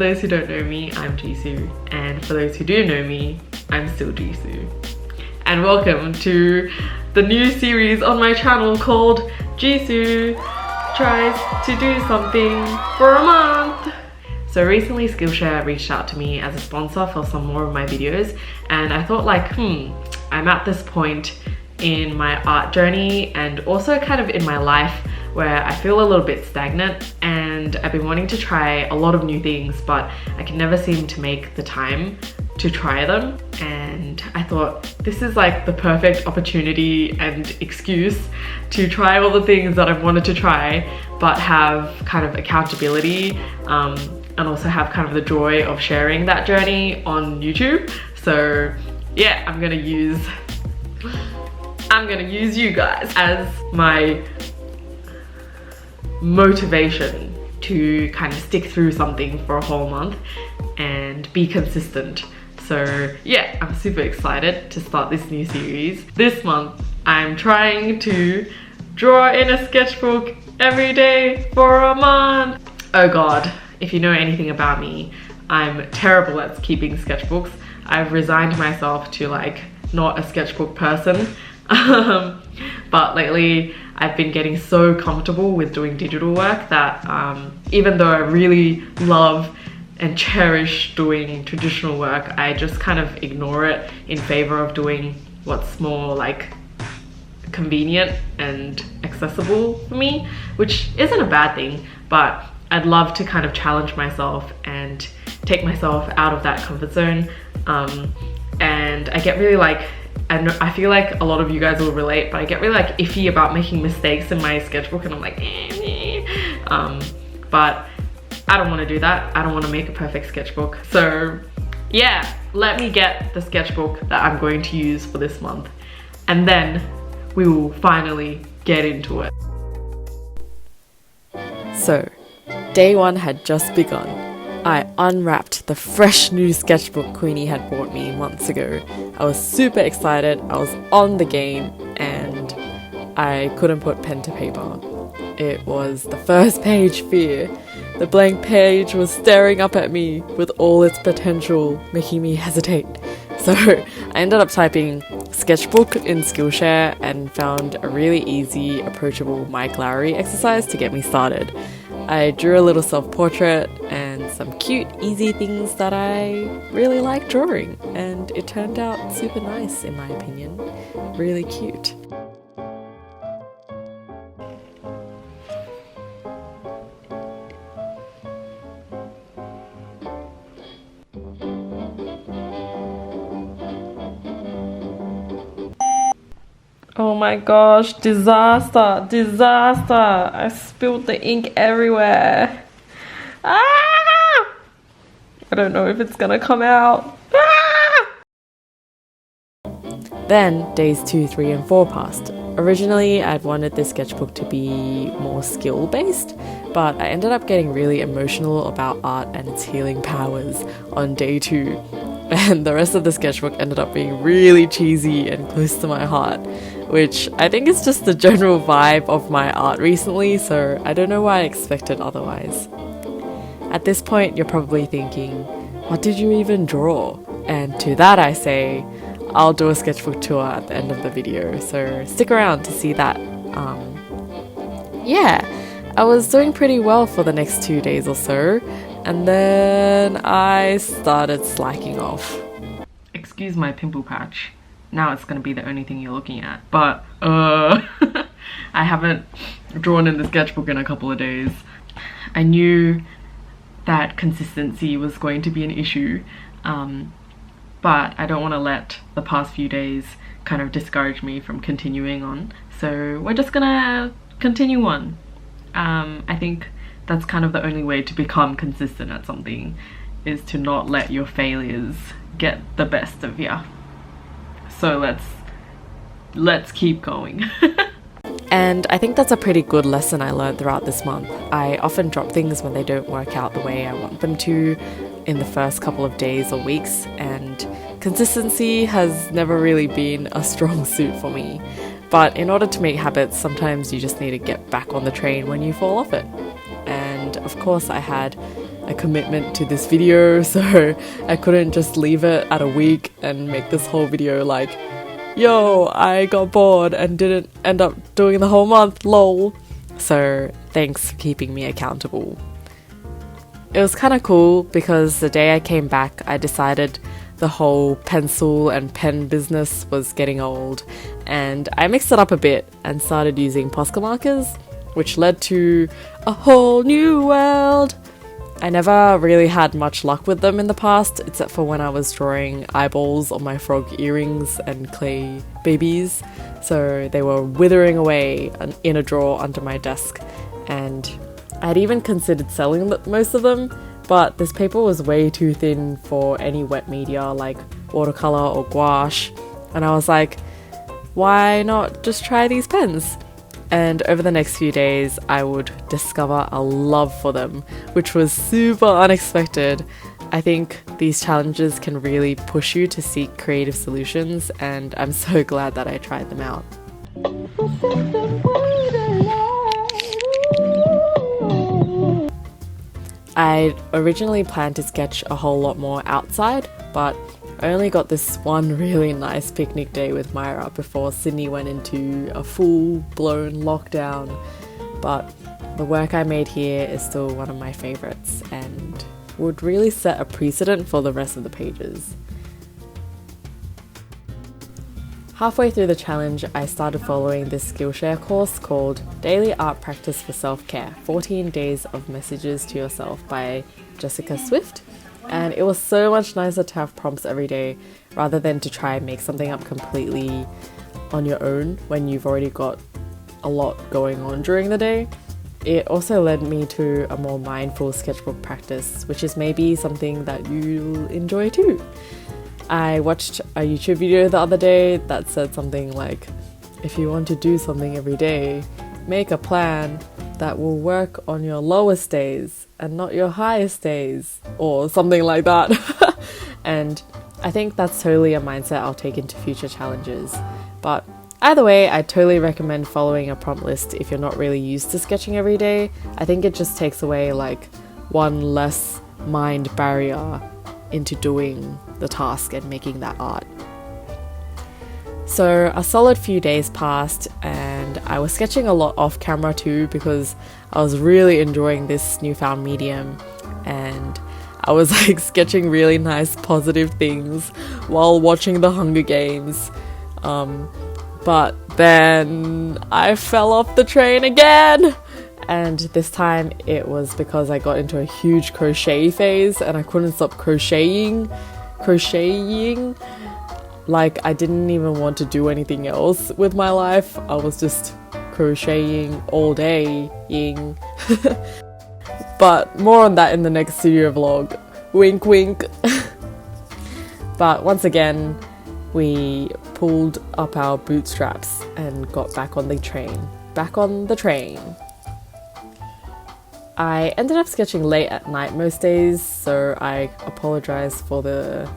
those who don't know me, I'm Jisoo, and for those who do know me, I'm still Jisoo. And welcome to the new series on my channel called Jisoo Tries to Do Something for a Month. So recently Skillshare reached out to me as a sponsor for some more of my videos, and I thought like, I'm at this point in my art journey and also kind of in my life where I feel a little bit stagnant, and I've been wanting to try a lot of new things, but I can never seem to make the time to try them. And I thought this is like the perfect opportunity and excuse to try all the things that I've wanted to try, but have kind of accountability, and also have kind of the joy of sharing that journey on YouTube. So yeah, I'm gonna use you guys as my motivation to kind of stick through something for a whole month and be consistent. So yeah, I'm super excited to start this new series. This month, I'm trying to draw in a sketchbook every day for a month. Oh God, if you know anything about me, I'm terrible at keeping sketchbooks. I've resigned myself to like not a sketchbook person. But lately I've been getting so comfortable with doing digital work that even though I really love and cherish doing traditional work, I just kind of ignore it in favor of doing what's more like convenient and accessible for me, which isn't a bad thing, but I'd love to kind of challenge myself and take myself out of that comfort zone. And I get really like, I feel like a lot of you guys will relate, but I get really like iffy about making mistakes in my sketchbook, and I'm like, but I don't want to do that. I don't want to make a perfect sketchbook. So yeah, let me get the sketchbook that I'm going to use for this month, and then we will finally get into it. So, day one had just begun. I unwrapped the fresh new sketchbook Queenie had bought me months ago. I was super excited, I was on the game, and I couldn't put pen to paper. It was the first page fear. The blank page was staring up at me with all its potential, making me hesitate. So I ended up typing sketchbook in Skillshare and found a really easy, approachable Mike Lowry exercise to get me started. I drew a little self-portrait and some cute, easy things that I really like drawing, and it turned out super nice in my opinion. Really cute. Oh my gosh, disaster, disaster. I spilled the ink everywhere. Ah! I don't know if it's gonna come out. Ah! Then days 2, 3 and 4 passed. Originally I'd wanted this sketchbook to be more skill based, but I ended up getting really emotional about art and its healing powers on day 2. And the rest of the sketchbook ended up being really cheesy and close to my heart, which I think is just the general vibe of my art recently, so I don't know why I expected otherwise. At this point, you're probably thinking, what did you even draw? And to that I say, I'll do a sketchbook tour at the end of the video, so stick around to see that. Yeah, I was doing pretty well for the next 2 days or so, and then I started slacking off. Excuse my pimple patch. Now it's gonna be the only thing you're looking at. But I haven't drawn in the sketchbook in a couple of days. I knew that consistency was going to be an issue, but I don't want to let the past few days kind of discourage me from continuing on. So we're just gonna continue on. I think that's kind of the only way to become consistent at something, is to not let your failures get the best of you. So let's keep going. And I think that's a pretty good lesson I learned throughout this month. I often drop things when they don't work out the way I want them to in the first couple of days or weeks, and consistency has never really been a strong suit for me. But in order to make habits, sometimes you just need to get back on the train when you fall off it. And of course I had a commitment to this video, so I couldn't just leave it at a week and make this whole video like, yo, I got bored and didn't end up doing the whole month, lol. So thanks for keeping me accountable. It was kind of cool because the day I came back, I decided the whole pencil and pen business was getting old, and I mixed it up a bit and started using Posca markers, which led to a whole new world. I never really had much luck with them in the past, except for when I was drawing eyeballs on my frog earrings and clay babies, so they were withering away in a drawer under my desk, and I'd even considered selling most of them, but this paper was way too thin for any wet media like watercolor or gouache, and I was like, why not just try these pens? And over the next few days I would discover a love for them, which was super unexpected. I think these challenges can really push you to seek creative solutions, and I'm so glad that I tried them out. I originally planned to sketch a whole lot more outside, but I only got this one really nice picnic day with Myra before Sydney went into a full-blown lockdown. But the work I made here is still one of my favourites and would really set a precedent for the rest of the pages. Halfway through the challenge, I started following this Skillshare course called Daily Art Practice for Self-Care, 14 Days of Messages to Yourself by Jessica Swift. And it was so much nicer to have prompts every day rather than to try and make something up completely on your own when you've already got a lot going on during the day. It also led me to a more mindful sketchbook practice, which is maybe something that you'll enjoy too. I watched a YouTube video the other day that said something like, if you want to do something every day, make a plan that will work on your lowest days and not your highest days, or something like that. And I think that's totally a mindset I'll take into future challenges. But either way, I totally recommend following a prompt list if you're not really used to sketching every day. I think it just takes away like one less mind barrier into doing the task and making that art. So a solid few days passed and I was sketching a lot off camera too because I was really enjoying this newfound medium, and I was like sketching really nice positive things while watching the Hunger Games. But then I fell off the train again, and this time it was because I got into a huge crochet phase and I couldn't stop crocheting. Like I didn't even want to do anything else with my life. I was just crocheting all day. But more on that in the next studio vlog. Wink wink. But once again, we pulled up our bootstraps and got back on the train. I ended up sketching late at night most days, so I apologize for the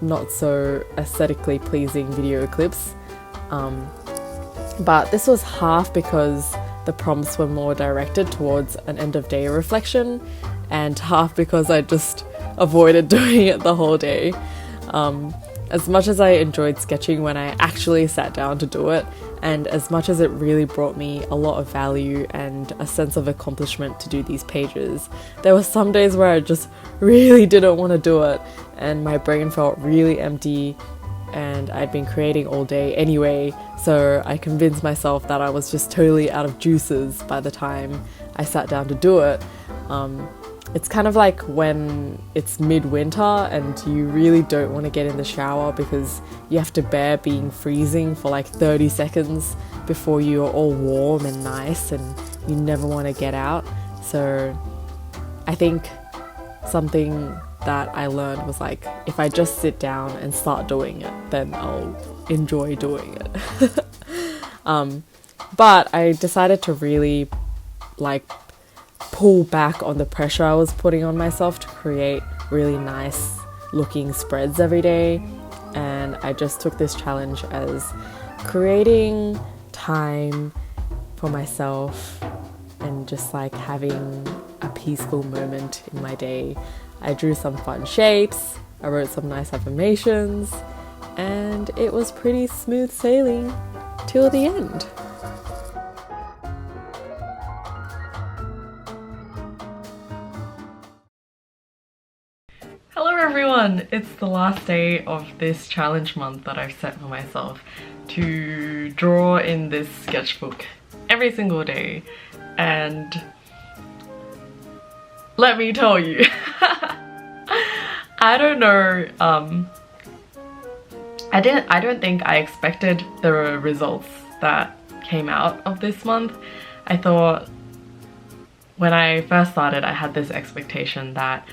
not so aesthetically pleasing video clips. But this was half because the prompts were more directed towards an end of day reflection, and half because I just avoided doing it the whole day. As much as I enjoyed sketching when I actually sat down to do it, and as much as it really brought me a lot of value and a sense of accomplishment to do these pages, there were some days where I just really didn't want to do it and my brain felt really empty, and I'd been creating all day anyway, so I convinced myself that I was just totally out of juices by the time I sat down to do it. It's kind of like when it's midwinter and you really don't want to get in the shower because you have to bear being freezing for like 30 seconds before you're all warm and nice and you never want to get out. So I think something that I learned was like, if I just sit down and start doing it, then I'll enjoy doing it. But I decided to really like pull back on the pressure I was putting on myself to create really nice looking spreads every day, and I just took this challenge as creating time for myself and just like having a peaceful moment in my day. I drew some fun shapes, I wrote some nice affirmations, and it was pretty smooth sailing till the end. Hello everyone! It's the last day of this challenge month that I've set for myself to draw in this sketchbook every single day, and let me tell you, I don't know, I don't think I expected the results that came out of this month. I thought when I first started I had this expectation that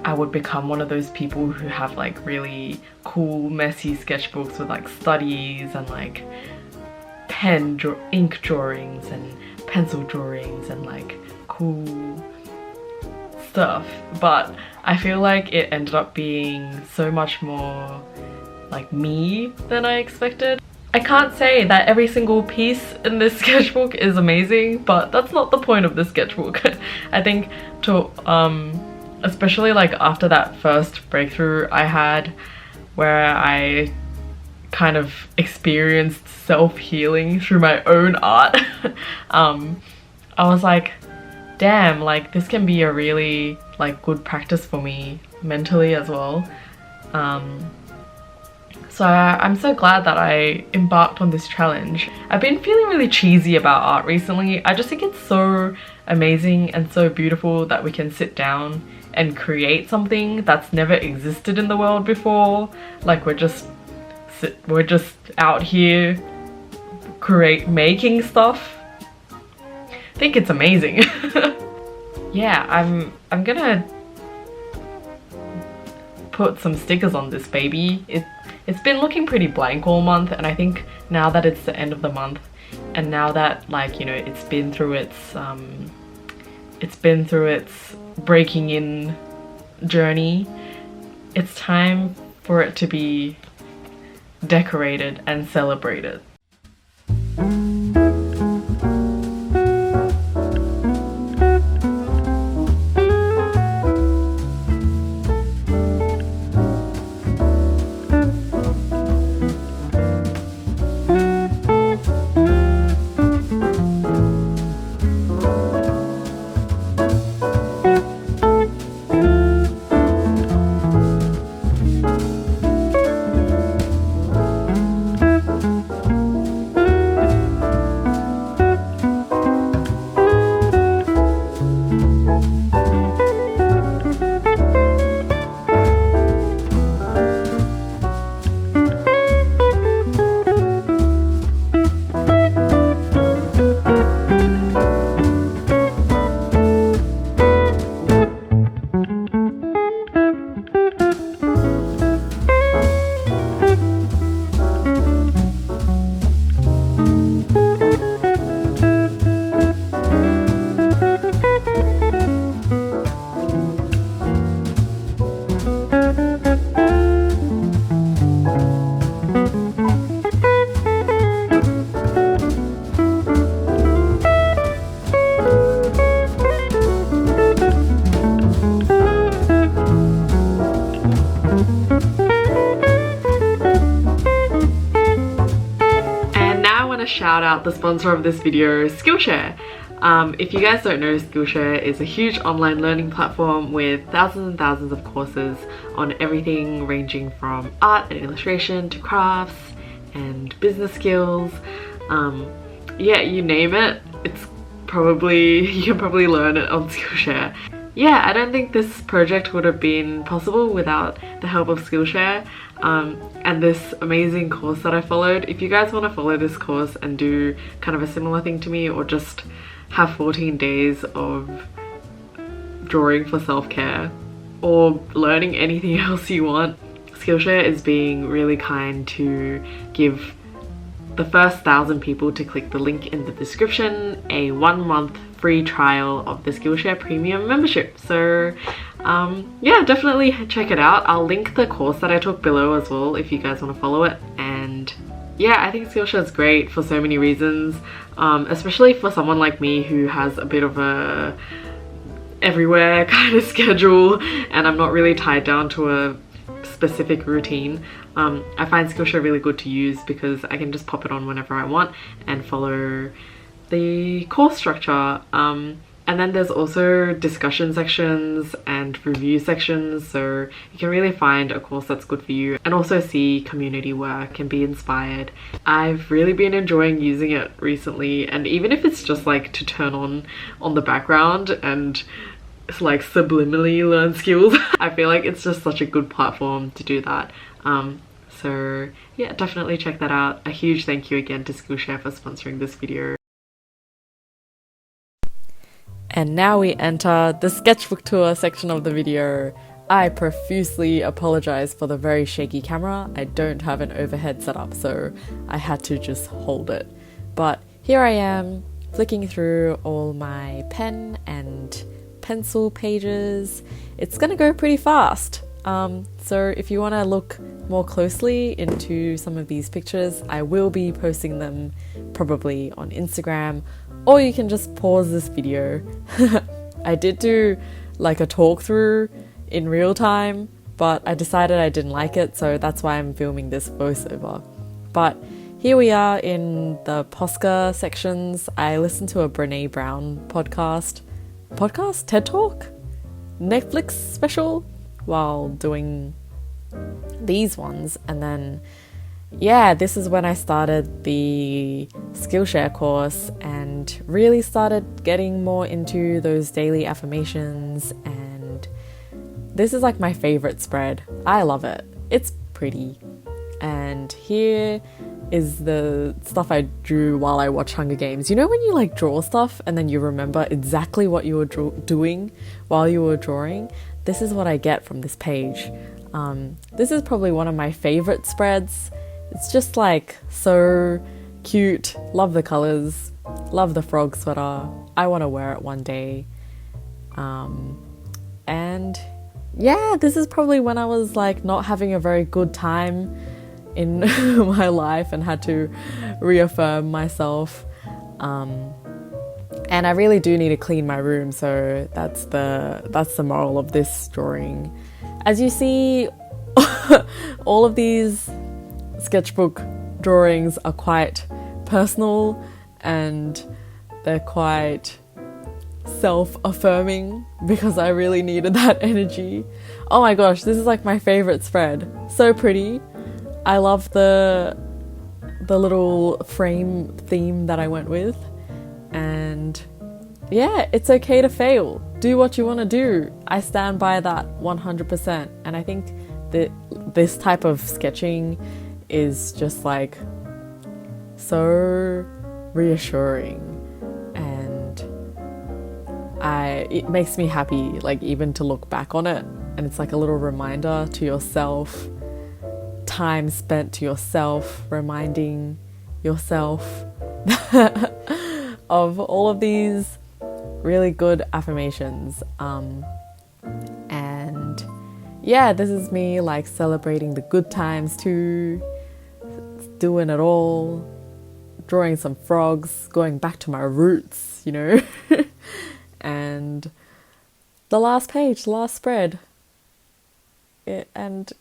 I would become one of those people who have like really cool messy sketchbooks with like studies and like ink drawings and pencil drawings and like cool stuff, but I feel like it ended up being so much more like me than I expected. I can't say that every single piece in this sketchbook is amazing, but that's not the point of this sketchbook. I think to especially like after that first breakthrough I had where I kind of experienced self-healing through my own art, I was like, damn, like this can be a really like good practice for me mentally as well. So I'm so glad that I embarked on this challenge. I've been feeling really cheesy about art recently. I just think it's so amazing and so beautiful that we can sit down and create something that's never existed in the world before. Like we're just out here making stuff. I think it's amazing. Yeah, I'm gonna put some stickers on this baby. It's been looking pretty blank all month, and I think now that it's the end of the month and now that, like, you know, it's been through its breaking in journey, it's time for it to be decorated and celebrated. Shout out the sponsor of this video, Skillshare. If you guys don't know, Skillshare is a huge online learning platform with thousands and thousands of courses on everything ranging from art and illustration to crafts and business skills. Yeah, you name it, you can probably learn it on Skillshare. Yeah, I don't think this project would have been possible without the help of Skillshare and this amazing course that I followed. If you guys want to follow this course and do kind of a similar thing to me, or just have 14 days of drawing for self-care or learning anything else you want, Skillshare is being really kind to give the first 1,000 people to click the link in the description a 1-month free trial of the Skillshare Premium membership. So yeah, definitely check it out. I'll link the course that I took below as well if you guys want to follow it. And yeah, I think Skillshare is great for so many reasons, especially for someone like me who has a bit of a everywhere kind of schedule and I'm not really tied down to a specific routine. I find Skillshare really good to use because I can just pop it on whenever I want and follow the course structure. And then there's also discussion sections and review sections, so you can really find a course that's good for you and also see community work and be inspired. I've really been enjoying using it recently, and even if it's just like to turn on the background and like subliminally learn skills, I feel like it's just such a good platform to do that. So yeah, definitely check that out. A huge thank you again to Skillshare for sponsoring this video. And now we enter the sketchbook tour section of the video. I profusely apologize for the very shaky camera. I don't have an overhead setup, so I had to just hold it. But here I am, flicking through all my pen and pencil pages. It's gonna go pretty fast. So if you want to look more closely into some of these pictures, I will be posting them probably on Instagram, or you can just pause this video. I did do like a talk through in real time, but I decided I didn't like it, so that's why I'm filming this voiceover. But here we are in the Posca sections. I listened to a Brene Brown podcast, TED Talk, Netflix special while doing these ones. And then yeah, this is when I started the Skillshare course and really started getting more into those daily affirmations, and this is like my favorite spread. I love it. It's pretty. And here is the stuff I drew while I watch Hunger Games. You know when you like draw stuff and then you remember exactly what you were doing while you were drawing? This is what I get from this page. This is probably one of my favorite spreads. It's just like so cute. Love the colors. Love the frog sweater. I want to wear it one day. And yeah, this is probably when I was like not having a very good time in my life and had to reaffirm myself. And I really do need to clean my room, so that's the moral of this drawing. As you see, all of these sketchbook drawings are quite personal and they're quite self-affirming because I really needed that energy. Oh my gosh, this is like my favorite spread. So pretty. I love the little frame theme that I went with. And yeah, it's okay to fail. Do what you want to do. I stand by that 100%. And I think that this type of sketching is just like so reassuring, and it makes me happy, like even to look back on it, and it's like a little reminder to yourself, time spent to yourself, reminding yourself of all of these really good affirmations. And yeah, this is me like celebrating the good times too, doing it all, drawing some frogs, going back to my roots, you know. And the last page, the last spread, and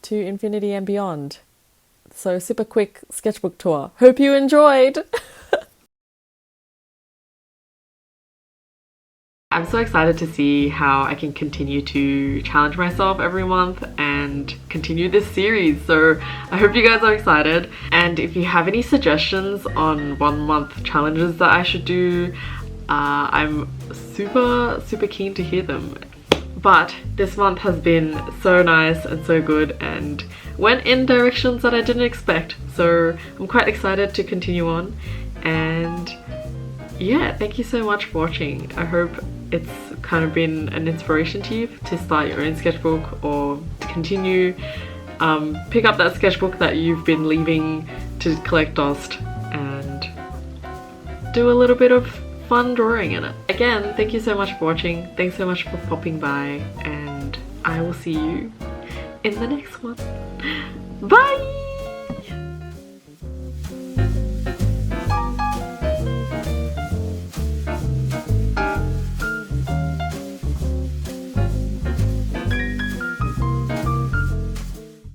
to infinity and beyond. So super quick sketchbook tour. Hope you enjoyed. I'm so excited to see how I can continue to challenge myself every month and continue this series. So I hope you guys are excited. And if you have any suggestions on 1 month challenges that I should do, I'm super keen to hear them. But this month has been so nice and so good and went in directions that I didn't expect. So I'm quite excited to continue on. And yeah, thank you so much for watching. I hope it's kind of been an inspiration to you to start your own sketchbook or to continue. Pick up that sketchbook that you've been leaving to collect dust and do a little bit of fun drawing in it. Again, thank you so much for watching. Thanks so much for popping by, and I will see you in the next one. Bye!